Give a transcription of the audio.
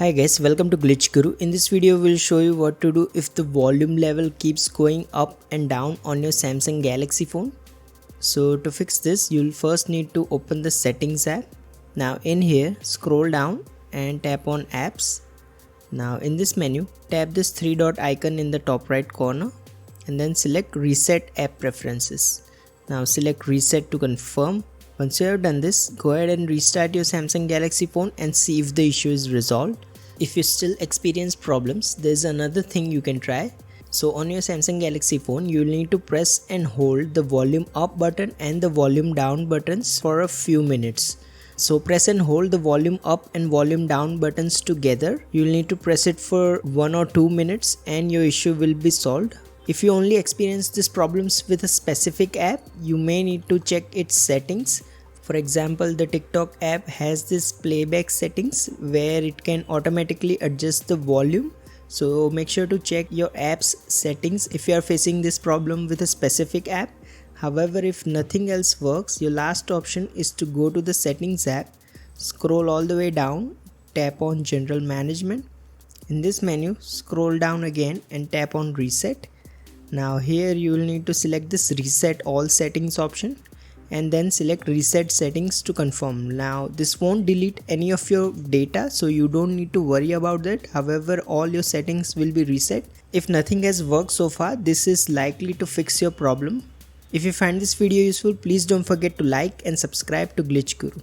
Hi guys, welcome to Glitch Guru. In this video, we'll show you what to do if the volume level keeps going up and down on your Samsung Galaxy phone. So to fix this, you'll first need to open the settings app. Now in here, scroll down and tap on apps. Now in this menu, tap this three dot icon in the top right corner and then select reset app preferences. Now select reset to confirm. Once you have done this, go ahead and restart your Samsung Galaxy phone and see if the issue is resolved. If you still experience problems, there's another thing you can try. So on your Samsung Galaxy phone, you'll need to press and hold the volume up button and the volume down buttons for a few minutes. So press and hold the volume up and volume down buttons together. You'll need to press it for 1 or 2 minutes and your issue will be solved. If you only experience these problems with a specific app, you may need to check its settings. For example, the TikTok app has this playback settings where it can automatically adjust the volume. So make sure to check your app's settings if you are facing this problem with a specific app. However, if nothing else works, your last option is to go to the settings app, scroll all the way down, tap on general management. In this menu, scroll down again and tap on reset. Now here you will need to select this reset all settings option and then select reset settings to confirm. Now this won't delete any of your data, so you don't need to worry about that. However, all your settings will be reset. If nothing has worked so far, this is likely to fix your problem. If you find this video useful, please don't forget to like and subscribe to Glitch Guru.